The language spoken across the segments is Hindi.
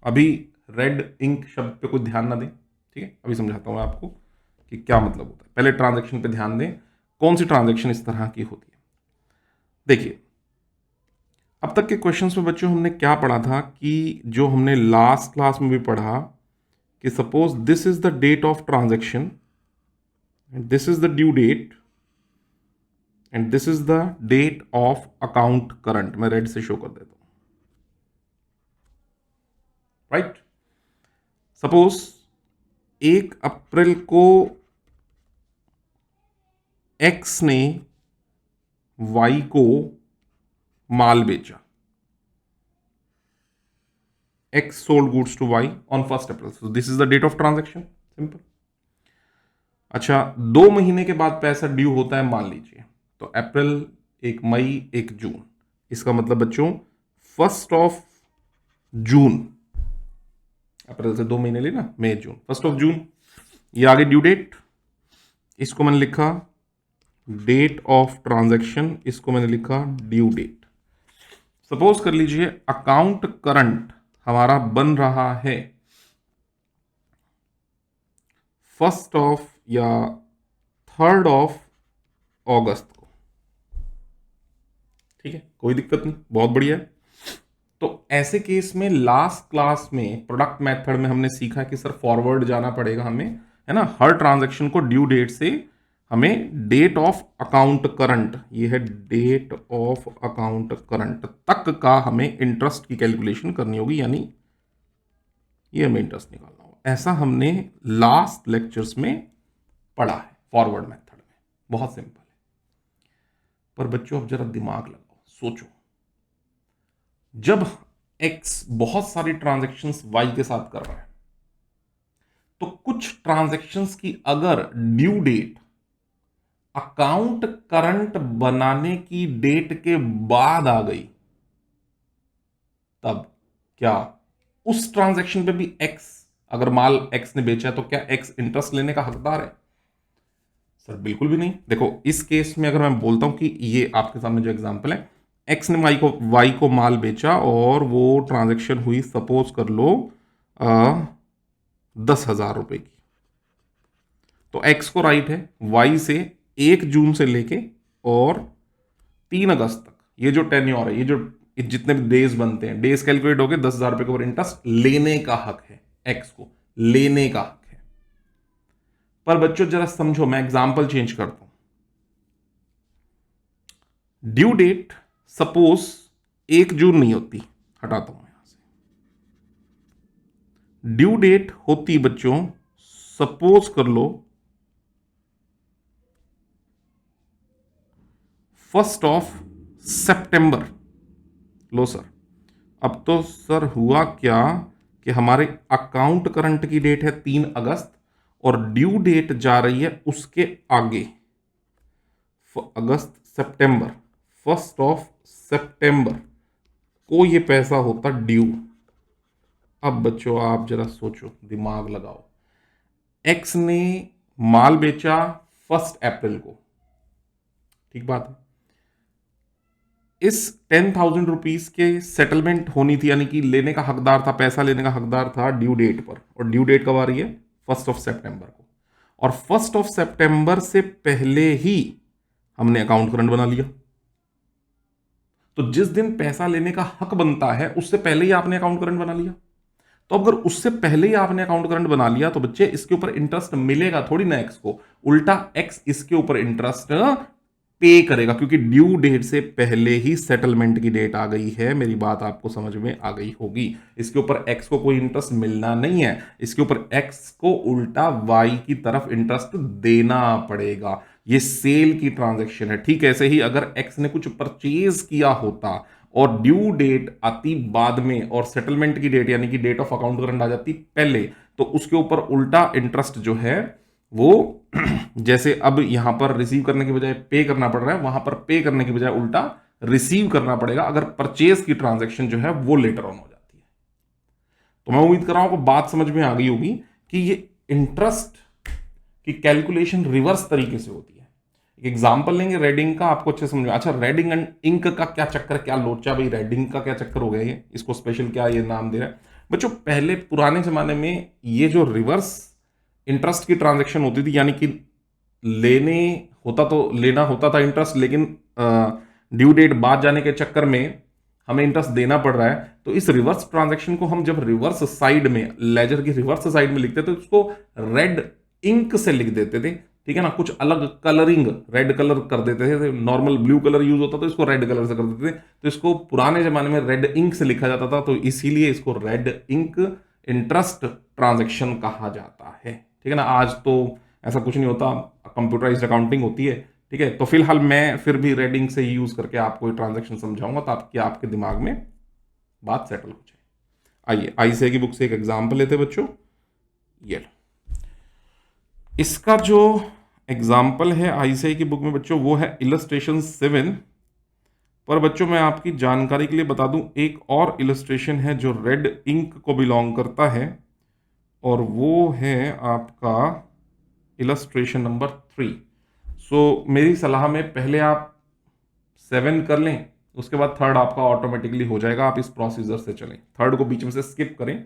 अभी रेड इंक शब्द पे कोई ध्यान ना दें, ठीक है, अभी समझाता हूँ आपको कि क्या मतलब होता है। पहले ट्रांजैक्शन पे ध्यान दें, कौन सी ट्रांजैक्शन इस तरह की होती है। देखिए, अब तक के क्वेश्चंस में बच्चों हमने क्या पढ़ा था कि जो हमने लास्ट क्लास में भी पढ़ा कि suppose this is the date of transaction, this is the due date and this is the date of account current. मैं रेड से शो कर देता हूं, राइट। सपोज 1 अप्रैल को एक्स ने वाई को माल बेचा, X sold goods to Y on 1 April, so this is the date of transaction, simple. अच्छा, 2 महीने के बाद पैसा ड्यू होता है मान लीजिए, तो अप्रैल, 1 मई, 1 जून। इसका मतलब बच्चों 1 जून, अप्रैल से 2 महीने लेना, मई जून, 1 जून। ये आगे ड्यू डेट, इसको मैंने लिखा डेट ऑफ ट्रांजैक्शन, इसको मैंने लिखा ड्यू डेट। सपोज कर लीजिए अकाउंट करंट हमारा बन रहा है 1 या 3 अगस्त को, ठीक है, कोई दिक्कत नहीं, बहुत बढ़िया है। तो ऐसे केस में लास्ट क्लास में प्रोडक्ट मेथड में हमने सीखा कि सर फॉरवर्ड जाना पड़ेगा हमें, है ना, हर ट्रांजैक्शन को ड्यू डेट से हमें डेट ऑफ अकाउंट करंट, ये है डेट ऑफ अकाउंट करंट तक का हमें इंटरेस्ट की कैलकुलेशन करनी होगी, यानी ये हमें इंटरेस्ट निकालना होगा। ऐसा हमने लास्ट लेक्चर्स में पढ़ा है फॉरवर्ड मेथड में, बहुत सिंपल है। पर बच्चों अब जरा दिमाग लगाओ, सोचो, जब एक्स बहुत सारी ट्रांजैक्शंस वाई के साथ कर रहा है, तो कुछ ट्रांजैक्शंस की अगर ड्यू डेट अकाउंट करंट बनाने की डेट के बाद आ गई, तब क्या उस ट्रांजैक्शन पे भी एक्स, अगर माल एक्स ने बेचा है तो क्या एक्स इंटरेस्ट लेने का हकदार है? सर बिल्कुल भी नहीं। देखो, इस केस में अगर मैं बोलता हूं कि ये आपके सामने जो एग्जांपल है, एक्स ने वाई को माल बेचा और वो ट्रांजैक्शन हुई, सपोज कर लो 10,000 रुपए की, तो एक्स को राइट है वाई से 1 जून से लेके और 3 अगस्त तक, ये जो टेन्योर है, ये जो जितने भी डेज बनते हैं, डेज कैलकुलेट हो गए, 10,000 रुपए के ऊपर इंटरेस्ट लेने का हक है, एक्स को लेने का हक है। पर बच्चों जरा समझो, मैं एग्जाम्पल चेंज करता हूं। ड्यू डेट सपोज 1 जून नहीं होती, हटाता हूं यहां से, ड्यू डेट होती बच्चों, सपोज कर लो 1 सितंबर। लो सर, अब तो सर हुआ क्या कि हमारे अकाउंट करंट की डेट है 3 अगस्त और ड्यू डेट जा रही है उसके आगे, अगस्त सितंबर, 1 सितंबर को ये पैसा होता ड्यू। अब बच्चों आप जरा सोचो, दिमाग लगाओ, एक्स ने माल बेचा 1 अप्रैल को, ठीक बात है, इस 10,000 रुपीज के सेटलमेंट होनी थी, यानी कि लेने का हकदार था, पैसा लेने का हकदार था ड्यू डेट पर, और ड्यू डेट कब आ रही है? 1 सितंबर को। और 1 सितंबर से पहले ही हमने अकाउंट करंट बना लिया। तो जिस दिन पैसा लेने का हक बनता है उससे पहले ही आपने अकाउंट करंट बना लिया। तो अगर उससे पहले ही आपने अकाउंट करंट बना लिया तो बच्चे इसके ऊपर इंटरेस्ट मिलेगा थोड़ी ना एक्स को, उल्टा एक्स इसके ऊपर इंटरेस्ट पे करेगा, क्योंकि ड्यू डेट से पहले ही सेटलमेंट की डेट आ गई है। मेरी बात आपको समझ में आ गई होगी। इसके ऊपर एक्स को कोई इंटरेस्ट मिलना नहीं है, इसके ऊपर एक्स को उल्टा वाई की तरफ इंटरेस्ट देना पड़ेगा। ये सेल की ट्रांजैक्शन है। ठीक ऐसे ही अगर एक्स ने कुछ परचेज किया होता और ड्यू डेट आती बाद में और सेटलमेंट की डेट यानी कि डेट ऑफ अकाउंट करंट आ जाती पहले, तो उसके ऊपर उल्टा इंटरेस्ट जो है वो जैसे अब यहां पर रिसीव करने की बजाय पे करना पड़ रहा है, वहां पर पे करने की बजाय उल्टा रिसीव करना पड़ेगा अगर परचेज की ट्रांजैक्शन जो है वो लेटर ऑन हो जाती है। तो मैं उम्मीद कर रहा हूं आपको बात समझ में आ गई होगी कि ये इंटरेस्ट की कैलकुलेशन रिवर्स तरीके से होती है। एक एग्जांपल लेंगे रेडिंग का, आपको अच्छे समझ में। अच्छा, रेडिंग एंड इंक का क्या चक्कर, क्या लोचा भाई, रेडिंग का क्या चक्कर हो गया, ये इसको स्पेशल क्या ये नाम दे रहा है। बच्चों पहले पुराने जमाने में ये जो रिवर्स इंटरेस्ट की ट्रांजैक्शन होती थी, यानी कि लेने लेना होता था इंटरेस्ट, लेकिन ड्यू डेट बाद जाने के चक्कर में हमें इंटरेस्ट देना पड़ रहा है, तो इस रिवर्स ट्रांजैक्शन को हम जब रिवर्स साइड में, लेजर की रिवर्स साइड में लिखते थे, तो उसको रेड इंक से लिख देते थे, ठीक है ना। कुछ अलग कलरिंग, रेड कलर कर देते थे, नॉर्मल ब्लू कलर यूज होता था, इसको रेड कलर से कर देते थे, तो इसको पुराने जमाने में रेड इंक से लिखा जाता था, तो इसीलिए इसको रेड इंक इंटरेस्ट ट्रांजैक्शन कहा जाता है, ठीक है ना। आज तो ऐसा कुछ नहीं होता, कंप्यूटराइज्ड अकाउंटिंग होती है, ठीक है। तो फिलहाल मैं फिर भी रेड इंक से यूज करके आपको ट्रांजैक्शन समझाऊंगा, ताकि आपके दिमाग में बात सेटल हो जाए। आइए आईसीआई की बुक से एक एग्जाम्पल लेते हैं बच्चों। ये लो, इसका जो एग्जाम्पल है आईसीआई की बुक में बच्चों, वो है इलस्ट्रेशन 7। पर बच्चों मैं आपकी जानकारी के लिए बता दूं, एक और इलस्ट्रेशन है जो रेड इंक को बिलोंग करता है, और वो है आपका इलस्ट्रेशन नंबर 3। सो मेरी सलाह में पहले आप 7 कर लें, उसके बाद थर्ड आपका ऑटोमेटिकली हो जाएगा। आप इस प्रोसीजर से चलें, थर्ड को बीच में से स्किप करें,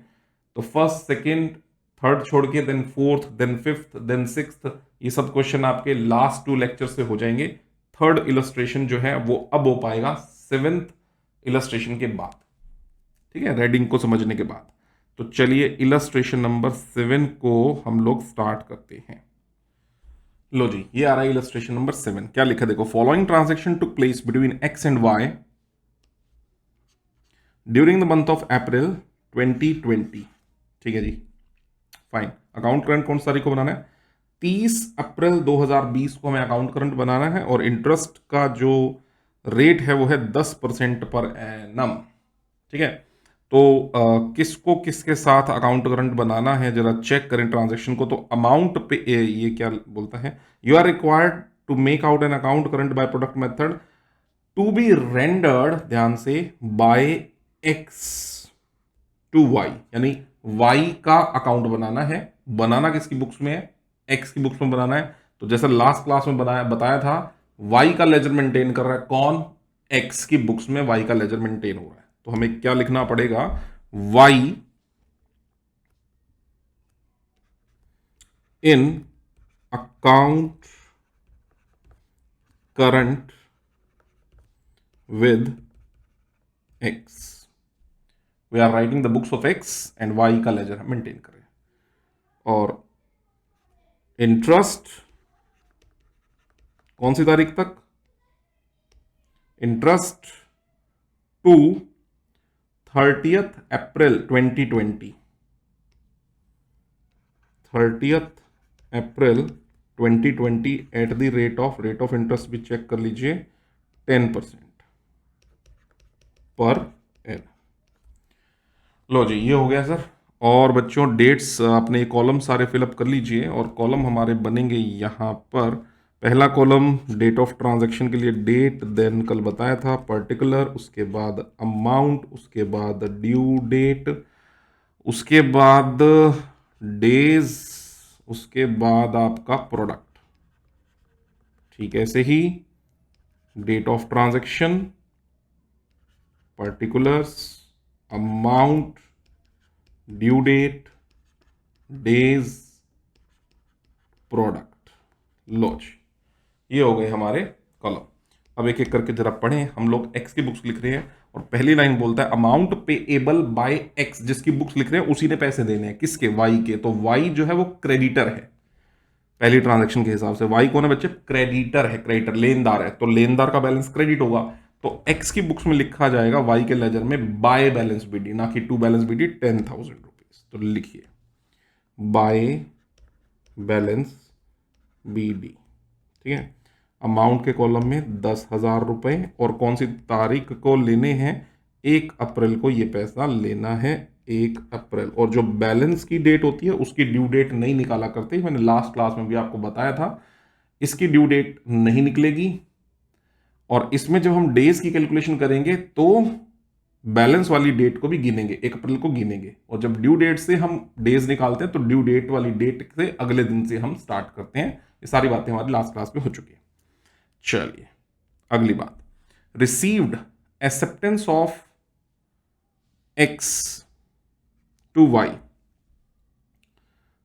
तो फर्स्ट सेकेंड थर्ड छोड़ के then fourth then fifth then sixth, ये सब क्वेश्चन आपके लास्ट 2 लेक्चर से हो जाएंगे। थर्ड इलस्ट्रेशन जो है वो अब हो पाएगा 7th इलस्ट्रेशन के बाद, ठीक है, रेडिंग को समझने के बाद। तो चलिए इलस्ट्रेशन नंबर 7 को हम लोग स्टार्ट करते हैं। लो जी, ये आ रहा है इलस्ट्रेशन नंबर 7। क्या लिखा देखो, following transaction took place between X and Y during the month of April 2020, ठीक है जी, फाइन। अकाउंट करंट कौन सी तारीख को बनाना है? 30 अप्रैल 2020 को हमें अकाउंट करंट बनाना है, और इंटरेस्ट का जो रेट है वो है 10% पर एनम, ठीक है। तो किसको किसके साथ अकाउंट करंट बनाना है, जरा चेक करें ट्रांजेक्शन को। तो अमाउंट पे ये क्या बोलता है, you are required to make out an account current by product method to be rendered, ध्यान से, बाय एक्स टू वाई, यानी वाई का अकाउंट बनाना है। बनाना किसकी बुक्स में है? एक्स की बुक्स में बनाना है। तो जैसे लास्ट क्लास में बताया था, वाई का लेजर मेंटेन कर रहा है कौन? एक्स की बुक्स में वाई का लेजर मेंटेन हो रहा है। तो हमें क्या लिखना पड़ेगा? Y in account current with X, we are writing the books of X and Y का लेजर हम मेंटेन करें। और इंटरेस्ट कौन सी तारीख तक? Interest to 30th April 2020, 30th April 2020 at the rate of interest भी चेक कर लीजिए, 10% पर एन। लो जी, ये हो गया सर। और बच्चों डेट्स आपने ये कॉलम सारे फिलअप कर लीजिए, और कॉलम हमारे बनेंगे यहाँ पर। पहला कॉलम डेट ऑफ ट्रांजैक्शन के लिए डेट, देन कल बताया था पर्टिकुलर, उसके बाद अमाउंट, उसके बाद ड्यू डेट, उसके बाद डेज, उसके बाद आपका प्रोडक्ट, ठीक है। ऐसे ही date of transaction, particulars, amount, due date, days, product. लो जी, ये हो गए हमारे कॉलम। अब एक एक करके जरा पढ़ें। हम लोग एक्स की बुक्स लिख रहे हैं, और पहली लाइन बोलता है अमाउंट पेएबल बाय एक्स, जिसकी बुक्स लिख रहे हैं उसी ने पैसे देने हैं। किसके? वाई के। तो वाई जो है वो क्रेडिटर है पहली ट्रांजैक्शन के हिसाब से। वाई कौन है बच्चे? क्रेडिटर है, क्रेडिटर लेनदार है, तो लेनदार का बैलेंस क्रेडिट होगा। तो एक्स की बुक्स में लिखा जाएगा वाई के लेजर में बाय बैलेंस बीडी, ना कि टू बैलेंस बीडी 10,000 रुपीज। तो लिखिए बाय बैलेंस बीडी, ठीक है। अमाउंट के कॉलम में 10,000 रुपए, और कौन सी तारीख को लेने हैं? 1 अप्रैल को ये पैसा लेना है, 1 अप्रैल। और जो बैलेंस की डेट होती है उसकी ड्यू डेट नहीं निकाला करते, मैंने लास्ट क्लास में भी आपको बताया था, इसकी ड्यू डेट नहीं निकलेगी। और इसमें जब हम डेज की कैलकुलेशन करेंगे तो बैलेंस वाली डेट को भी गिनेंगे, 1 अप्रैल को गिनेंगे। और जब ड्यू डेट से हम डेज निकालते हैं तो ड्यू डेट वाली डेट से अगले दिन से हम स्टार्ट करते हैं। ये सारी बातें हमारी लास्ट क्लास में हो चुकी है। चलिए अगली बात, received acceptance of X to Y,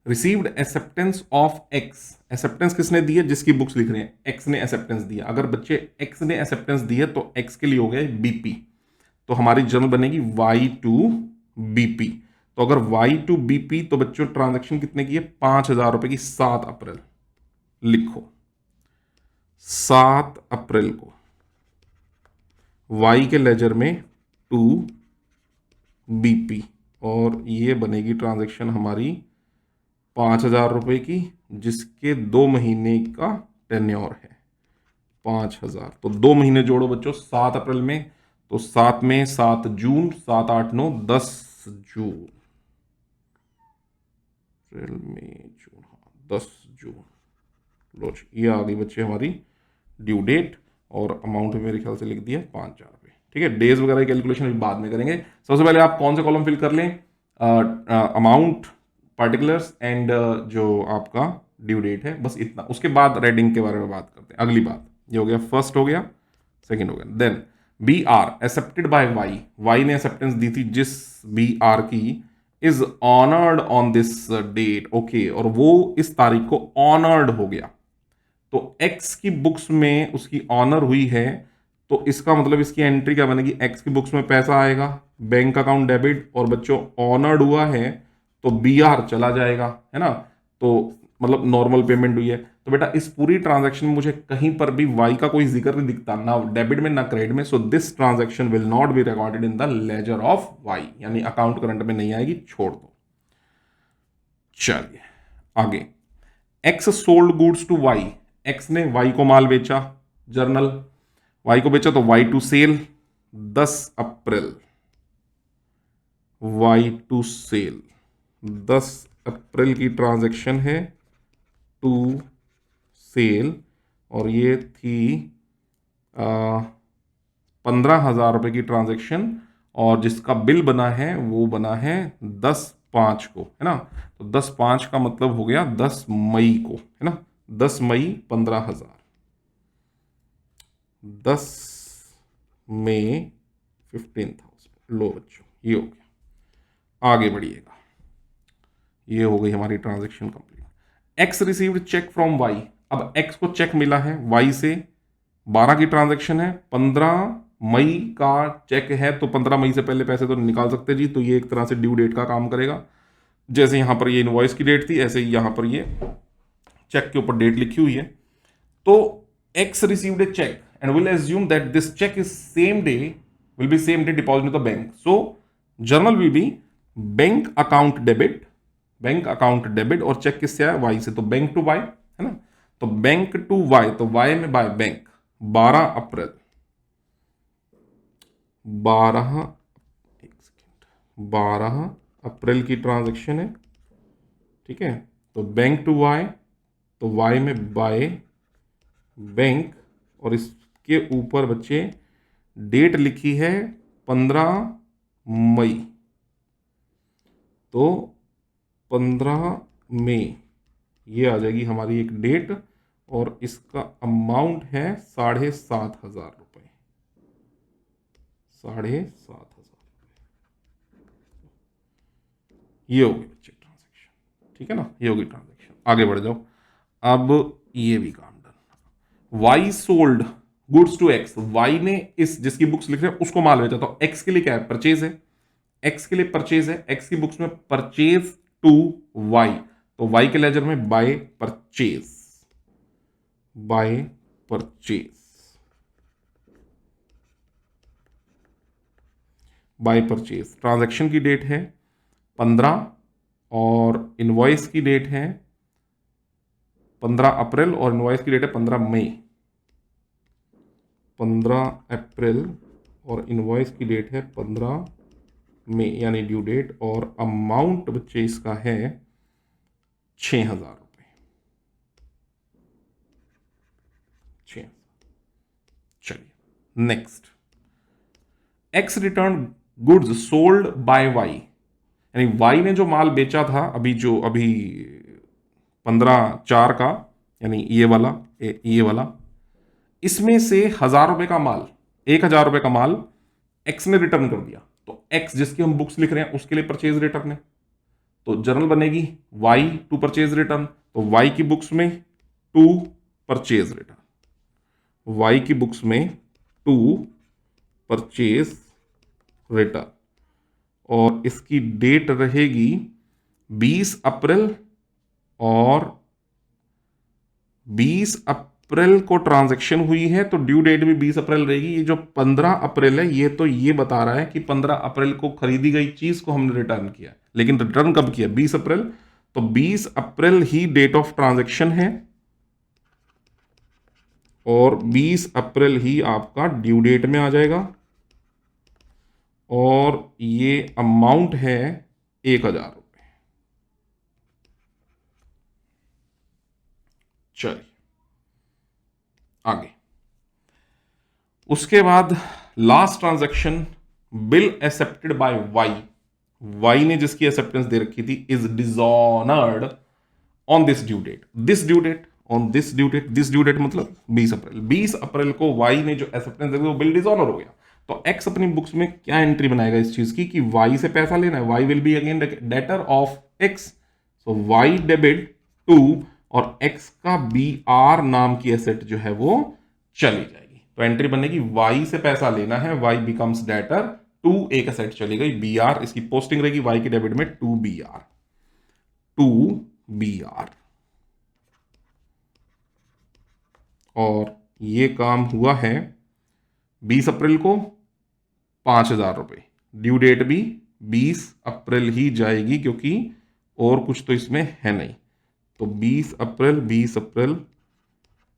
received acceptance of X. Acceptance किसने दी है? जिसकी बुक्स लिख रहे हैं, एक्स ने एक्सेप्टेंस दिया। अगर बच्चे एक्स ने एक्सेप्टेंस दी है तो एक्स के लिए हो गया बीपी, तो हमारी जर्नल बनेगी वाई टू बीपी। तो अगर वाई टू बीपी तो बच्चों ट्रांजैक्शन कितने की है? 5,000 रुपए की, 7 अप्रैल। लिखो 7 अप्रैल को वाई के लेजर में टू बीपी, और ये बनेगी ट्रांजैक्शन हमारी 5,000 रुपए की, जिसके 2 महीने का टेन्योर है 5,000। तो 2 महीने जोड़ो बच्चों 7 अप्रैल में, तो 7 में 7 जून, 7 8 9 10 जून, अप्रैल में जून, हाँ 10 जून। लो जी, ये आ गई बच्चे हमारी ड्यू डेट, और अमाउंट मेरे ख्याल से लिख दिया 5,000 रुपये। ठीक है, डेज वगैरह की कैलकुलेशन अभी बाद में करेंगे। सबसे पहले आप कौन से कॉलम फिल कर लें? अमाउंट, पार्टिकुलर्स एंड जो आपका ड्यू डेट है, बस इतना। उसके बाद रेडिंग के बारे में बात करते हैं। अगली बात, ये हो गया, फर्स्ट हो गया, सेकंड हो गया। Then B R accepted by Y, Y ने एक्सेप्टेंस दी थी जिस बी आर की, is honoured on this date, okay, और वो इस तारीख को ऑनर्ड हो गया। तो एक्स की बुक्स में उसकी ऑनर हुई है, तो इसका मतलब इसकी एंट्री क्या बनेगी? एक्स की बुक्स में पैसा आएगा, बैंक अकाउंट डेबिट, और बच्चों ऑनर्ड हुआ है तो बी आर चला जाएगा, है ना। तो मतलब नॉर्मल पेमेंट हुई है। तो बेटा इस पूरी ट्रांजैक्शन में मुझे कहीं पर भी वाई का कोई जिक्र नहीं दिखता, ना डेबिट में ना क्रेडिट में। So this transaction will not be recorded in the ledger of Y, यानी अकाउंट करंट में नहीं आएगी, छोड़ दो। चलिए आगे, X sold goods to Y, X ने वाई को माल बेचा, जर्नल वाई को बेचा, तो Y to sale 10 April, Y to sale 10 April की ट्रांजैक्शन है, टू सेल, और ये थी 15,000 रुपए की ट्रांजैक्शन, और जिसका बिल बना है वो बना है 10/5 को, है ना। तो 10/5 का मतलब हो गया 10 मई को, है ना। 10 मई 15,000, 10 मई 15,000। लो बच्चों, ये हो गया। आगे बढ़िएगा, ये हो गई हमारी transaction complete. X received cheque from Y, अब एक्स को चेक मिला है वाई से, 12 की ट्रांजैक्शन है, 15 मई का चेक है, तो 15 मई से पहले पैसे तो निकाल सकते जी। तो ये एक तरह से ड्यू डेट का काम करेगा। जैसे यहां पर ये इनवॉइस की डेट थी, ऐसे ही यहां पर ये चेक के ऊपर डेट लिखी हुई है। तो X received a cheque and will assume that this cheque is same day, will be same day deposit in the bank. So journal will be bank account debit, bank account debit, और चेक किससे आया? वाई से, तो बैंक टू वाई, है ना। तो बैंक टू वाई, तो वाई में बाय बैंक, 12 अप्रैल, 12 अप्रैल की ट्रांजैक्शन है। ठीक है, तो बैंक टू वाई, तो वाई में बाय बैंक, और इसके ऊपर बच्चे डेट लिखी है 15 मई, तो 15 मई ये आ जाएगी हमारी एक डेट, और इसका अमाउंट है 7,500 रुपए, 7,500। ये होगी बच्चे ट्रांजैक्शन, ठीक है ना, ये होगी ट्रांजैक्शन। आगे बढ़ जाओ, अब ये भी काम done. Y sold goods to X, Y ने इस जिसकी बुक्स लिख रहे हैं उसको माल बेचा, तो एक्स के लिए क्या है? परचेज है, एक्स के लिए परचेज है, एक्स की बुक्स में परचेज टू वाई, तो वाई के लेजर में by purchase, by purchase, by purchase. Transaction की डेट है 15, और इनवॉइस की डेट है 15 अप्रैल, और इनवॉइस की डेट है 15 मई, 15 अप्रैल, और इनवॉइस की डेट है 15 मई, यानी ड्यू डेट। और अमाउंट बच्चे इसका है 6,000 रुपए, 6। चलिए next, X return goods sold by Y, यानी वाई ने जो माल बेचा था अभी 15/4 का, यानी ये वाला, इसमें से 1,000 रुपए का माल, 1,000 रुपए का माल एक्स ने रिटर्न कर दिया। तो एक्स जिसकी हम बुक्स लिख रहे हैं उसके लिए परचेज रिटर्न है, तो जर्नल बनेगी वाई टू परचेज रिटर्न, तो वाई की बुक्स में टू परचेज रिटर्न, वाई की बुक्स में टू परचेज रिटर्न, और इसकी डेट रहेगी 20 अप्रैल, और 20 अप्रैल को ट्रांजैक्शन हुई है तो ड्यू डेट भी 20 अप्रैल रहेगी। ये जो 15 अप्रैल है ये तो ये बता रहा है कि 15 अप्रैल को खरीदी गई चीज को हमने रिटर्न किया, लेकिन रिटर्न कब किया? 20 अप्रैल, तो 20 अप्रैल ही डेट ऑफ ट्रांजैक्शन है और 20 अप्रैल ही आपका ड्यू डेट में आ जाएगा, और ये अमाउंट है 1000 रुपए। चलिए आगे, उसके बाद last transaction, bill accepted by Y, Y ने जिसकी एक्सेप्टेंस दे रखी थी, is dishonoured on this due date, this due date, on this due date, this due date मतलब 20 अप्रैल, 20 अप्रैल को वाई ने जो एक्सेप्टेंस दे दी वो बिल डिसऑनर हो गया। तो एक्स अपनी बुक्स में क्या एंट्री बनाएगा इस चीज की कि वाई से पैसा लेना है, Y will be again debtor of X, so Y debit to, और एक्स का बी आर नाम की एसेट जो है वो चली जाएगी। तो एंट्री बनेगी वाई से पैसा लेना है, वाई बिकम्स डेटर टू, एक एसेट चली गई बी आर, इसकी पोस्टिंग रहेगी वाई के डेबिट में to B R, to B R. और ये काम हुआ है 20 अप्रैल को, 5000 रुपए, ड्यू डेट भी 20 अप्रैल ही जाएगी क्योंकि और कुछ तो इसमें है नहीं। तो 20 अप्रैल, 20 अप्रैल,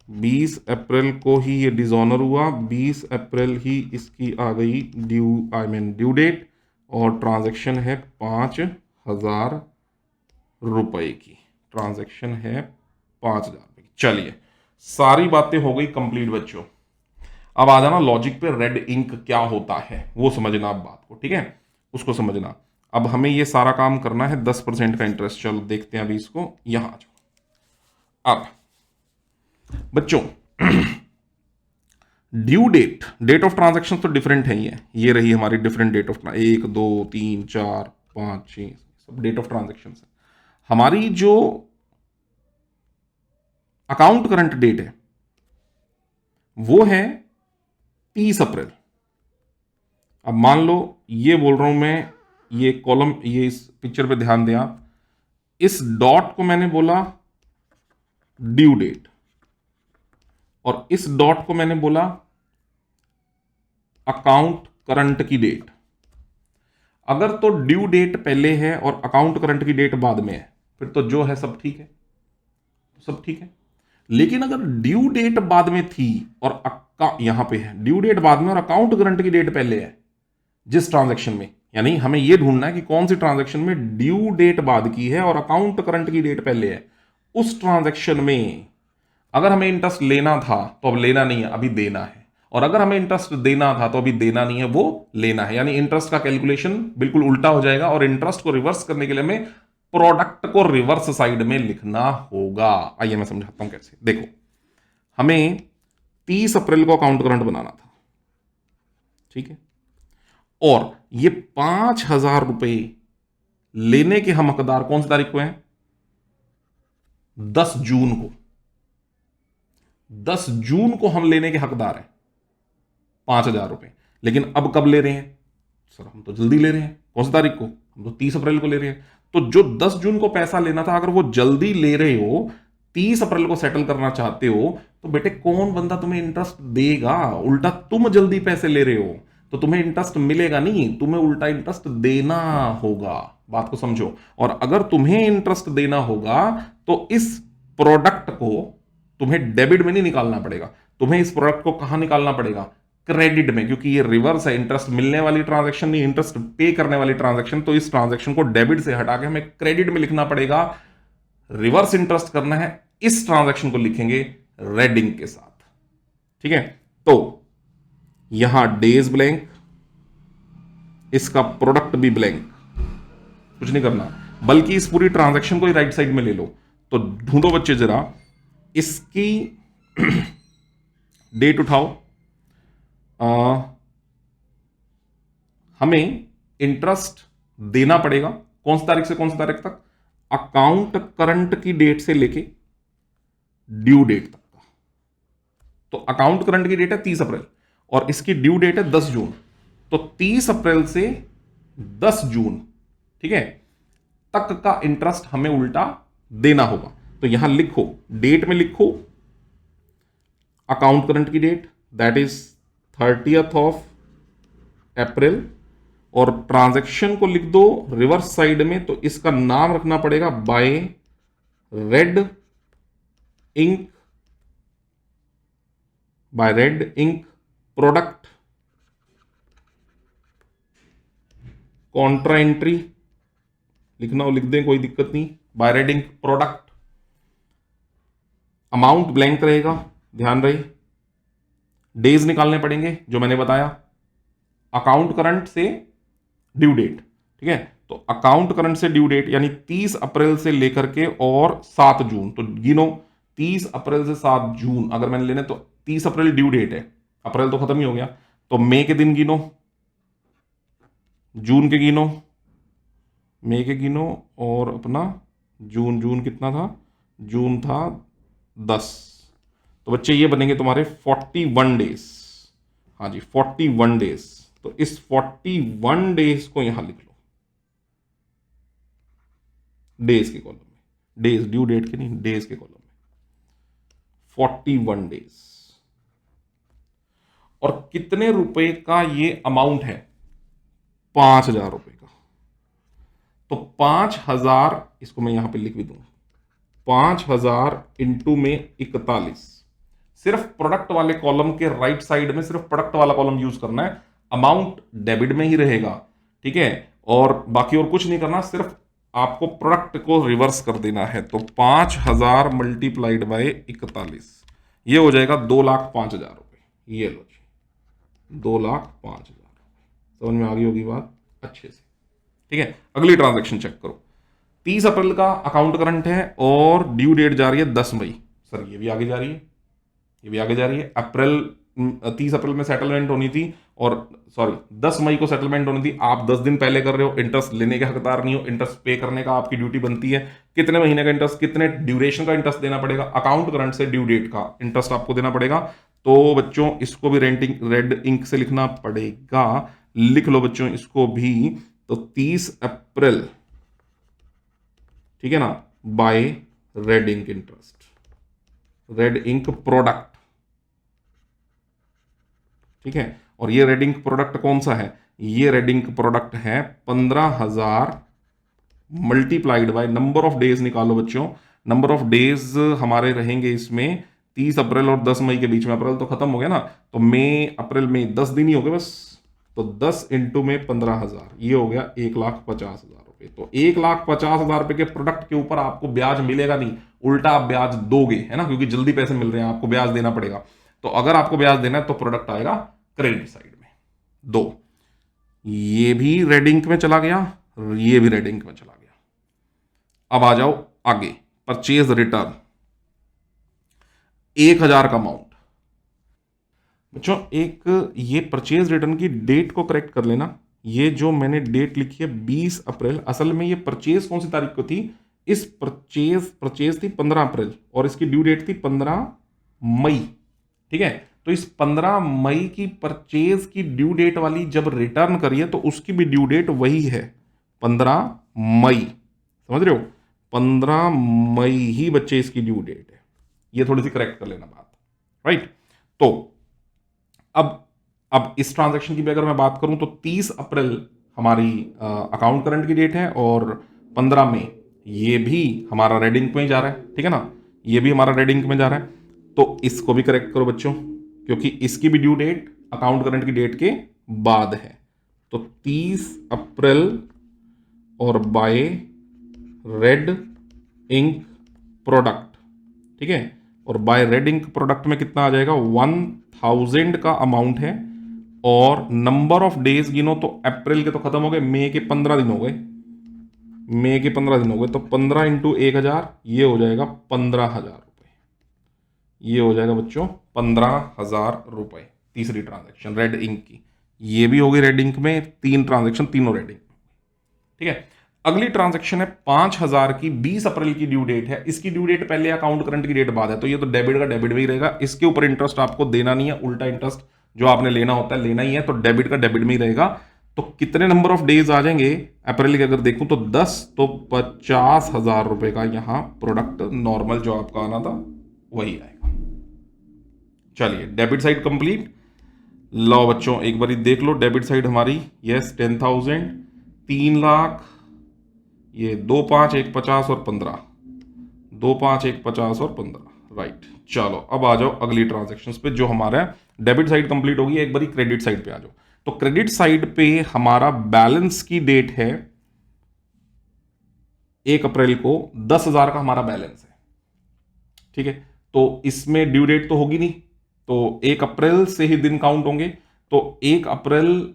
20 अप्रैल को ही ये डिसऑनर हुआ, 20 अप्रैल ही इसकी आ गई ड्यू डेट, और ट्रांजैक्शन है 5000 रुपए की, ट्रांजैक्शन है 5000 रुपए की। चलिए सारी बातें हो गई कंप्लीट बच्चों। अब आ जाना लॉजिक पे, रेड इंक क्या होता है वो समझना आप बात को, ठीक है, उसको समझना। अब हमें ये सारा काम करना है 10% का इंटरेस्ट, चलो देखते हैं अभी इसको, यहां आ जाओ। अब बच्चों due date, date of transaction तो डिफरेंट है, ये रही हमारी डिफरेंट डेट ऑफ, 1 2 3 4 5 6 सब डेट ऑफ ट्रांजैक्शन है। हमारी जो अकाउंट करंट डेट है वो है 30 अप्रैल। अब मान लो ये बोल रहा हूं मैं, ये कॉलम, ये इस पिक्चर पे ध्यान दें आप, इस डॉट को मैंने बोला ड्यू डेट, और इस डॉट को मैंने बोला अकाउंट करंट की डेट। अगर तो ड्यू डेट पहले है और अकाउंट करंट की डेट बाद में है, फिर तो जो है सब ठीक है, सब ठीक है। लेकिन अगर ड्यू डेट बाद में थी और यहां पे है ड्यू डेट बाद में और अकाउंट करंट की डेट पहले है जिस ट्रांजैक्शन में, यानी हमें यह ढूंढना है कि कौन सी ट्रांजैक्शन में ड्यू डेट बाद की है और अकाउंट करंट की डेट पहले है, उस ट्रांजैक्शन में अगर हमें इंटरेस्ट लेना था तो अब लेना नहीं है, अभी देना है, और अगर हमें इंटरेस्ट देना था तो अभी देना नहीं है, वो लेना है। यानी इंटरेस्ट का कैलकुलेशन बिल्कुल उल्टा हो जाएगा, और इंटरेस्ट को रिवर्स करने के लिए हमें प्रोडक्ट को रिवर्स साइड में लिखना होगा। आइए मैं समझाता हूं कैसे। देखो हमें 30 अप्रैल को अकाउंट करंट बनाना था, ठीक है, और ये 5000 रुपए लेने के हम हकदार कौन सी तारीख को हैं? 10 जून को। 10 जून को हम लेने के हकदार हैं 5000 रुपए। लेकिन अब कब ले रहे हैं सर? हम तो जल्दी ले रहे हैं। कौन सी तारीख को? हम तो 30 अप्रैल को ले रहे हैं। तो जो 10 जून को पैसा लेना था, अगर वो जल्दी ले रहे हो, 30 अप्रैल को सेटल करना चाहते हो, तो बेटे कौन बंदा तुम्हें इंटरेस्ट देगा? उल्टा तुम जल्दी पैसे ले रहे हो तो तुम्हें इंटरेस्ट मिलेगा नहीं, तुम्हें उल्टा इंटरेस्ट देना होगा। बात को समझो। और अगर तुम्हें इंटरेस्ट देना होगा तो इस प्रोडक्ट को तुम्हें डेबिट में नहीं निकालना पड़ेगा, तुम्हें इस प्रोडक्ट को कहां निकालना पड़ेगा? क्रेडिट में, क्योंकि ये रिवर्स है, इंटरेस्ट मिलने वाली ट्रांजैक्शन नहीं, इंटरेस्ट पे करने वाली ट्रांजैक्शन। तो इस ट्रांजैक्शन को डेबिट से हटा के हमें क्रेडिट में लिखना पड़ेगा। रिवर्स इंटरेस्ट करना है, इस ट्रांजैक्शन को लिखेंगे रेड इंक के साथ, ठीक है। तो यहां डेज ब्लैंक, इसका प्रोडक्ट भी ब्लैंक, कुछ नहीं करना, बल्कि इस पूरी ट्रांजैक्शन को ही राइट साइड में ले लो। तो ढूंढो बच्चे जरा इसकी डेट उठाओ। हमें इंटरेस्ट देना पड़ेगा कौन सी तारीख से कौन सी तारीख तक? अकाउंट करंट की डेट से लेके ड्यू डेट तक का। तो अकाउंट करंट की डेट है 30 अप्रैल और इसकी ड्यू डेट है 10 जून। तो 30 अप्रैल से 10 जून, ठीक है, तक का इंटरेस्ट हमें उल्टा देना होगा। तो यहां लिखो, डेट में लिखो अकाउंट करंट की date, that is 30th of April, और ट्रांजैक्शन को लिख दो रिवर्स साइड में। तो इसका नाम रखना पड़ेगा by red ink, by red ink product contra entry. लिखना हो लिख दें, कोई दिक्कत नहीं। By red ink product, amount blank रहेगा, ध्यान रहे। डेज निकालने पड़ेंगे जो मैंने बताया, अकाउंट करंट से ड्यू डेट, ठीक है। तो अकाउंट करंट से ड्यू डेट यानी 30 अप्रैल से लेकर के और 7 जून। तो गिनो 30 अप्रैल से 7 जून अगर मैंने लेने, तो 30 अप्रैल ड्यू डेट है, अप्रैल तो खत्म ही हो गया। तो मई के दिन गिनो, जून के गिनो, मई के गिनो, और अपना जून, जून कितना था? जून था 10। तो बच्चे ये बनेंगे तुम्हारे 41 डेज। हाँ जी 41 डेज। तो इस 41 डेज को यहां लिख लो डेज के कॉलम में, डेज ड्यू डेट के नहीं, डेज के कॉलम में 41 डेज। और कितने रुपए का ये अमाउंट है? 5,000 रुपए का। तो 5,000, इसको मैं यहां पे लिख भी दूं, 5,000 इंटू में 41। सिर्फ प्रोडक्ट वाले कॉलम के राइट साइड में सिर्फ प्रोडक्ट वाला कॉलम यूज करना है, अमाउंट डेबिट में ही रहेगा, ठीक है। और बाकी और कुछ नहीं करना, सिर्फ आपको प्रोडक्ट को रिवर्स कर देना है। तो 5,000 मल्टीप्लाइड बाय 41, ये हो जाएगा 2,05,000 रुपए। ये लो जी 2,05,000। समझ में आ गई होगी बात अच्छे से, ठीक है। अगली ट्रांजैक्शन चेक करो। 30 अप्रैल का अकाउंट करंट है और ड्यू डेट जा रही है 10 मई। सर ये भी आगे जा रही है, ये भी आगे जा रही है। अप्रैल 30 अप्रैल में सेटलमेंट होनी थी, और सॉरी 10 मई को सेटलमेंट होनी थी। आप 10 दिन पहले कर रहे हो, इंटरेस्ट लेने के हकदार नहीं हो, इंटरेस्ट पे करने का आपकी ड्यूटी बनती है। कितने महीने का इंटरेस्ट, कितने ड्यूरेशन का इंटरेस्ट देना पड़ेगा? अकाउंट करंट से ड्यू डेट का इंटरेस्ट आपको देना पड़ेगा। तो बच्चों इसको भी रेड इंक से लिखना पड़ेगा। लिख लो बच्चों इसको भी। तो 30 अप्रैल, ठीक है ना, by red ink interest, red ink product, ठीक है। और ये रेड इंक प्रोडक्ट कौन सा है? ये रेड इंक प्रोडक्ट है 15,000 multiplied by number of days. निकालो बच्चों, नंबर ऑफ डेज हमारे रहेंगे इसमें 30 अप्रैल और 10 मई के बीच में। अप्रैल तो खत्म हो गया ना, तो मई अप्रैल में 10 दिन ही हो गए बस। तो 10 इंटू में 15,000, ये हो गया 1,50,000 रुपए। तो 1,50,000 रुपए के प्रोडक्ट के ऊपर आपको ब्याज मिलेगा नहीं, उल्टा आप ब्याज दोगे, है ना, क्योंकि जल्दी पैसे मिल रहे हैं, आपको ब्याज देना पड़ेगा। तो अगर आपको ब्याज देना है तो प्रोडक्ट आएगा क्रेडिट साइड में। दो, ये भी रेड इंक में चला गया, ये भी रेड इंक में चला गया। अब आ जाओ आगे, परचेज रिटर्न 1,000 का अमाउंट। बच्चों एक ये परचेज रिटर्न की डेट को करेक्ट कर लेना। ये जो मैंने डेट लिखी है 20 अप्रैल, असल में ये परचेज कौन सी तारीख को थी? इस परचेज थी 15 अप्रैल और इसकी ड्यू डेट थी 15 मई, ठीक है। तो इस 15 मई की परचेज की ड्यू डेट वाली जब रिटर्न करिए तो उसकी भी ड्यू डेट वही है 15 मई, समझ रहे हो? 15 मई ही बच्चे इसकी ड्यू डेट है। ये थोड़ी सी करेक्ट कर लेना बात, राइट। तो अब इस ट्रांजैक्शन की भी अगर मैं बात करूं तो 30 अप्रैल हमारी अकाउंट करंट की डेट है और 15 मई ये भी हमारा रेड इंक में ही जा रहा है, ठीक है ना, ये भी हमारा रेड इंक में जा रहा है। तो इसको भी करेक्ट करो बच्चों, क्योंकि इसकी भी ड्यू डेट अकाउंट करंट की डेट के बाद है। तो 30 अप्रैल और बाय रेड इंक प्रोडक्ट, ठीक है। और बाय रेड इंक प्रोडक्ट में कितना आ जाएगा? 1,000 का अमाउंट है और नंबर ऑफ डेज गिनो तो अप्रैल के तो खत्म हो गए, मई के 15 दिन हो गए, मई के 15 दिन हो गए। तो 15 इंटू 1,000 ये हो जाएगा 15,000 रुपए, ये हो जाएगा बच्चों 15,000 रुपए। तीसरी ट्रांजैक्शन रेड इंक की, ये भी होगी रेड इंक में, 3 ट्रांजैक्शन तीनों रेड इंक, ठीक है। अगली ट्रांजैक्शन है 5,000 की, 20 अप्रैल की ड्यू डेट है। इसकी ड्यू डेट पहले अकाउंट करंट की डेट बाद है, तो ये तो डेबिट का डेबिट में ही रहेगा। इसके ऊपर इंटरेस्ट आपको देना नहीं है, उल्टा इंटरेस्ट जो आपने लेना होता है लेना ही है, तो डेबिट का डेबिट में ही रहेगा। तो कितने नंबर ऑफ डेज आ जाएंगे अप्रैल के, अगर देखूं तो 10, तो 50,000 रुपए का यहां प्रोडक्ट नॉर्मल जो आपका आना था वही आएगा। चलिए डेबिट साइड कंप्लीट। लो बच्चों एक बार देख लो डेबिट साइड हमारी, यस 10,000, 3 लाख, ये 2, 5, 1, 50 और 15, 2, 5, 1, 50 और 15, राइट। चलो अब आ जाओ अगली ट्रांजेक्शन पे, जो हमारा डेबिट साइड कंप्लीट होगी, एक बारी क्रेडिट साइड पे आ जाओ। तो क्रेडिट साइड पे हमारा बैलेंस की डेट है 1 अप्रैल को, 10,000 का हमारा बैलेंस है, ठीक है। तो इसमें ड्यू डेट तो होगी नहीं, तो 1 अप्रैल से ही दिन काउंट होंगे। तो 1 अप्रैल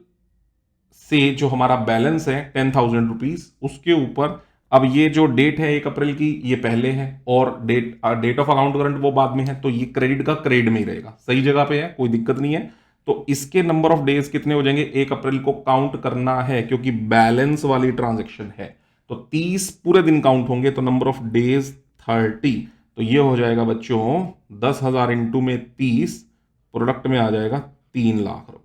से जो हमारा बैलेंस है 10,000 रुपीज, उसके ऊपर अब ये जो डेट है 1 अप्रैल की ये पहले है, और डेट ऑफ अकाउंट करंट वो बाद में है, तो ये क्रेडिट का क्रेडिट में ही रहेगा, सही जगह पे है, कोई दिक्कत नहीं है। तो इसके नंबर ऑफ डेज कितने हो जाएंगे, 1 अप्रैल को काउंट करना है क्योंकि बैलेंस वाली ट्रांजेक्शन है, तो 30 पूरे दिन काउंट होंगे, तो नंबर ऑफ डेज 30। तो ये हो जाएगा बच्चों 10,000 इंटू में 30, प्रोडक्ट में आ जाएगा 3 लाख रुपए,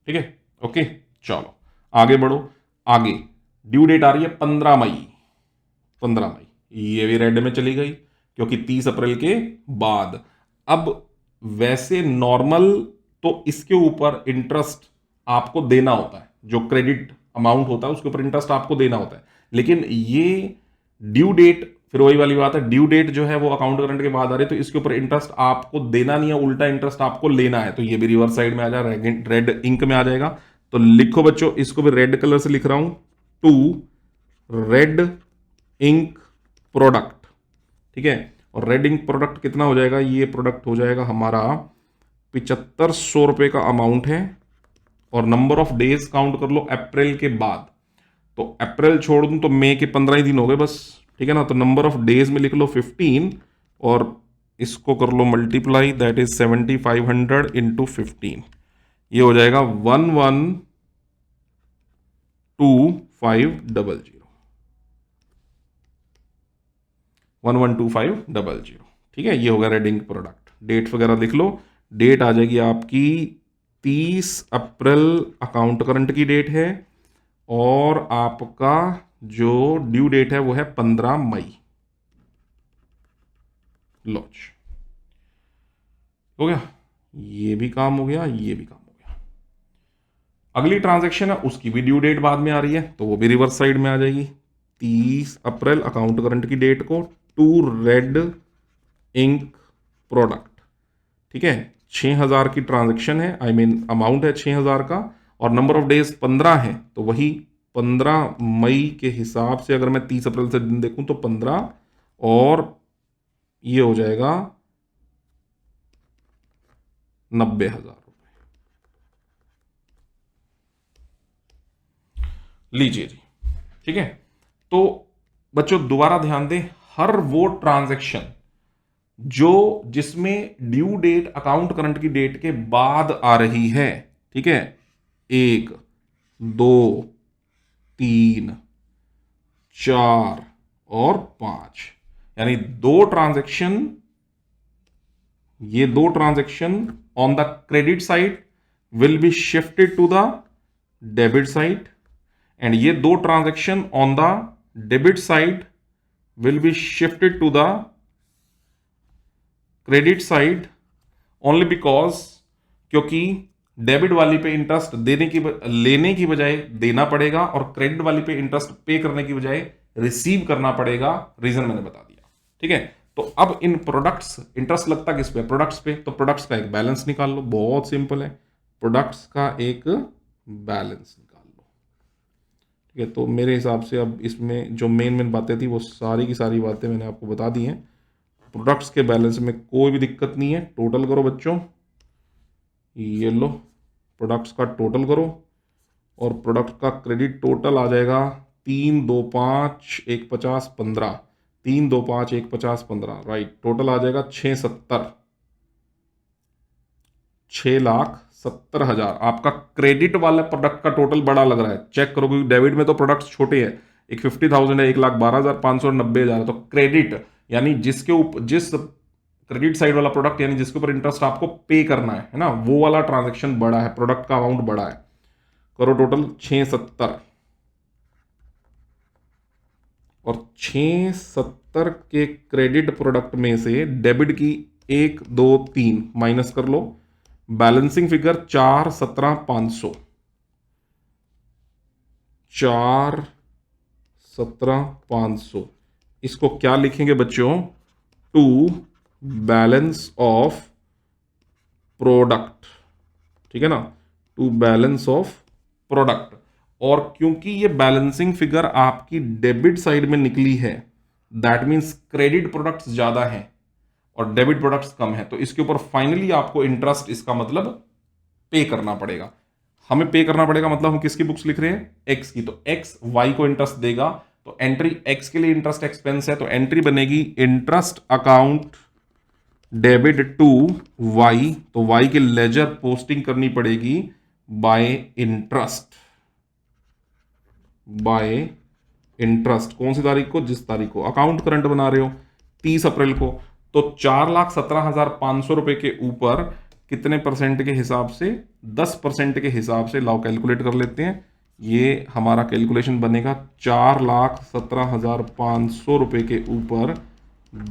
ठीक है। ओके चलो आगे बढ़ो। आगे ड्यू डेट आ रही है 15 मई, 15 मई, ये भी रेड में चली गई क्योंकि 30 अप्रैल के बाद। अब वैसे नॉर्मल तो इसके ऊपर इंटरेस्ट आपको देना होता है, जो क्रेडिट अमाउंट होता है उसके ऊपर इंटरेस्ट आपको देना होता है, लेकिन ये ड्यू डेट, फिर वही वाली बात है, ड्यू डेट जो है वो अकाउंट करंट के बाद आ रही है, तो इसके ऊपर इंटरेस्ट आपको देना नहीं है, उल्टा इंटरेस्ट आपको लेना है, तो ये भी रिवर्स साइड में आ जाएगा, रेड इंक में आ जाएगा। तो लिखो बच्चों, इसको भी रेड कलर से लिख रहा हूं, टू रेड इंक प्रोडक्ट, ठीक है। और रेड इंक प्रोडक्ट कितना हो जाएगा, ये प्रोडक्ट हो जाएगा हमारा 7500 रुपए का अमाउंट है, और नंबर ऑफ डेज काउंट कर लो अप्रैल के बाद, तो अप्रैल छोड़ दूं तो मई के 15 ही दिन हो गए बस, ठीक है ना। तो नंबर ऑफ डेज में लिख लो 15, और इसको कर लो मल्टीप्लाई, दैट इज 7500 इंटू 15, ये हो जाएगा 112500, 112500, ठीक है। ये होगा रेडिंग प्रोडक्ट। डेट वगैरह लिख लो, डेट आ जाएगी आपकी 30 अप्रैल अकाउंट करंट की डेट है, और आपका जो ड्यू डेट है वो है 15 मई। लॉन्च हो गया, ये भी काम हो गया, ये भी काम हो गया। अगली ट्रांजैक्शन है उसकी भी ड्यू डेट बाद में आ रही है, तो वो भी रिवर्स साइड में आ जाएगी। 30 अप्रैल अकाउंट करंट की डेट को, टू रेड इंक प्रोडक्ट, ठीक है। 6,000 की ट्रांजैक्शन है, आई मीन अमाउंट है 6,000 का, और नंबर ऑफ डेज 15 है, तो वही 15 मई के हिसाब से अगर मैं 30 अप्रैल से दिन देखूं तो 15, और ये हो जाएगा 90,000 रुपए। लीजिए जी, ठीक है। तो बच्चों दोबारा ध्यान दें, हर वो ट्रांजैक्शन जो जिसमें ड्यू डेट अकाउंट करंट की डेट के बाद आ रही है, ठीक है, 1, 2, 3, 4 और 5, यानी ये दो transaction on the credit side will be shifted to the debit side, and ये दो transaction on the debit side will be shifted to the credit side only because, क्योंकि डेबिट वाली पे इंटरेस्ट लेने की बजाय देना पड़ेगा, और क्रेडिट वाली पे इंटरेस्ट पे करने की बजाय रिसीव करना पड़ेगा। रीजन मैंने बता दिया, ठीक है। तो अब इन प्रोडक्ट्स इंटरेस्ट लगता किस पे, प्रोडक्ट्स पे, तो प्रोडक्ट्स का एक बैलेंस निकाल लो, बहुत सिंपल है, प्रोडक्ट्स का एक बैलेंस निकाल लो, ठीक है। तो मेरे हिसाब से अब इसमें जो मेन बातें थी वो सारी की सारी बातें मैंने आपको बता दी हैं। प्रोडक्ट्स के बैलेंस में कोई भी दिक्कत नहीं है, टोटल करो बच्चों, ये लो प्रोडक्ट्स का टोटल करो, और प्रोडक्ट का क्रेडिट टोटल आ जाएगा 3, 2, 5, 1, 50, 15, 3, 2, 5, 1, 50, 15, राइट। टोटल आ जाएगा 6,70, 6,70,000 70,000। आपका क्रेडिट वाला प्रोडक्ट का टोटल बड़ा लग रहा है, चेक करो, क्योंकि डेबिट में तो प्रोडक्ट्स छोटे हैं। एक 50,000 है, 1,12,590 है, तो क्रेडिट यानी जिसके ऊपर, जिस क्रेडिट साइड वाला प्रोडक्ट यानी जिसके ऊपर इंटरेस्ट आपको पे करना है ना, वो वाला ट्रांजेक्शन बड़ा है, प्रोडक्ट का अमाउंट बड़ा है। करो टोटल 670, और 670 के क्रेडिट प्रोडक्ट में से डेबिट की 1 2 3 माइनस कर लो, बैलेंसिंग फिगर 417,500, 417,500। इसको क्या लिखेंगे बच्चों? टू बैलेंस ऑफ प्रोडक्ट, ठीक है ना, टू बैलेंस ऑफ प्रोडक्ट। और क्योंकि ये बैलेंसिंग फिगर आपकी डेबिट साइड में निकली है, दैट मींस क्रेडिट प्रोडक्ट्स ज्यादा हैं और डेबिट प्रोडक्ट्स कम है, तो इसके ऊपर फाइनली आपको इंटरेस्ट, इसका मतलब पे करना पड़ेगा। हमें पे करना पड़ेगा मतलब हम किसकी बुक्स लिख रहे हैं? एक्स की, तो एक्स वाई को इंटरेस्ट देगा, तो एंट्री एक्स के लिए इंटरेस्ट एक्सपेंस है, तो एंट्री बनेगी interest account debit to Y, तो वाई के लेजर पोस्टिंग करनी पड़ेगी बाय इंटरेस्ट, बाय इंटरेस्ट। कौन सी तारीख को? जिस तारीख को अकाउंट करंट बना रहे हो, 30 अप्रैल को। तो 4,17,500 रुपए के ऊपर कितने परसेंट के हिसाब से? 10% के हिसाब से। लाओ कैलकुलेट कर लेते हैं। ये हमारा कैलकुलेशन बनेगा 4,17,500 रुपए के ऊपर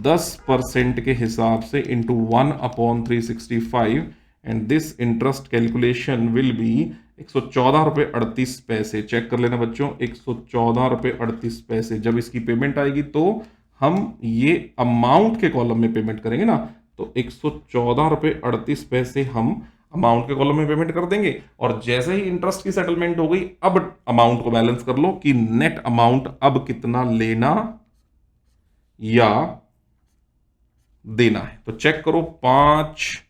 10% के हिसाब से into 1/365, and this interest calculation will be 114 रुपये 38 पैसे। चेक कर लेना बच्चों, 114 रुपये 38 पैसे। जब इसकी पेमेंट आएगी तो हम ये अमाउंट के कॉलम में पेमेंट करेंगे ना, तो 114 रुपये 38 पैसे हम अमाउंट के कॉलम में पेमेंट कर देंगे। और जैसे ही इंटरेस्ट की सेटलमेंट हो गई, अब अमाउंट को बैलेंस कर लो कि नेट अमाउंट अब कितना लेना या देना है। तो चेक करो, 5,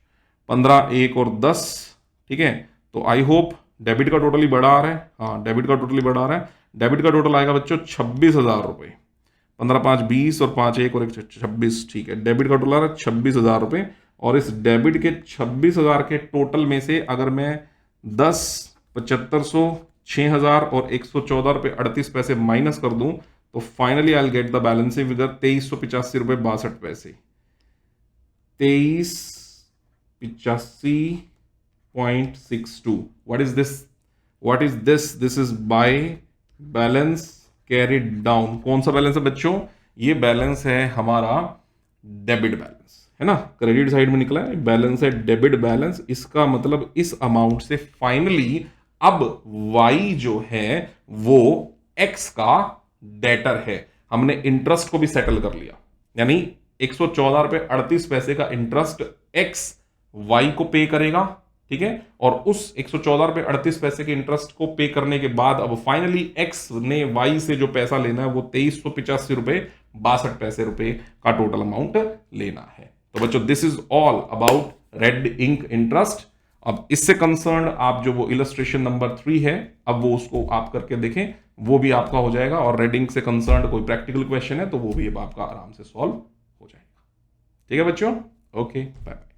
15, 1 और 10, ठीक है। तो आई होप डेबिट का टोटल ही बड़ा आ रहा है। हाँ, डेबिट का टोटल ही बड़ा आ रहा है। डेबिट का टोटल आएगा बच्चों 26,000 रुपये। 15 5 20 और 5 1 और 1 26, ठीक है। डेबिट का टोटल आ रहा है 26,000 रुपये। और इस डेबिट के 26,000 के टोटल में से अगर मैं 10, 7,500, 6,000 और 114 रुपये 38 पैसे माइनस कर दूं, तो finally I will get the balancing figure 2385 रुपये 62 पैसे। 2385.62। What is this? What is this? This is by balance carried down। कौन सा बैलेंस है बच्चों? ये बैलेंस है हमारा डेबिट बैलेंस, है ना। क्रेडिट साइड में निकला है, बैलेंस है डेबिट बैलेंस। इसका मतलब इस अमाउंट से फाइनली अब y जो है वो x का डेटर है। हमने इंटरेस्ट को भी सेटल कर लिया, यानी 114 रुपये 38 पैसे का इंटरेस्ट x y को पे करेगा, ठीक है। और उस 114 रुपये 38 पैसे के इंटरेस्ट को पे करने के बाद अब फाइनली x ने y से जो पैसा लेना है वो 2385 रुपये 62 पैसे का टोटल अमाउंट लेना है। तो बच्चों, this is all about red ink interest. अब इससे कंसर्न आप जो वो इलस्ट्रेशन नंबर 3 है, अब वो उसको आप करके देखें, वो भी आपका हो जाएगा। और रेड इंक से कंसर्न कोई प्रैक्टिकल क्वेश्चन है तो वो भी अब आपका आराम से सॉल्व हो जाएगा। ठीक है बच्चों, ओके बाय।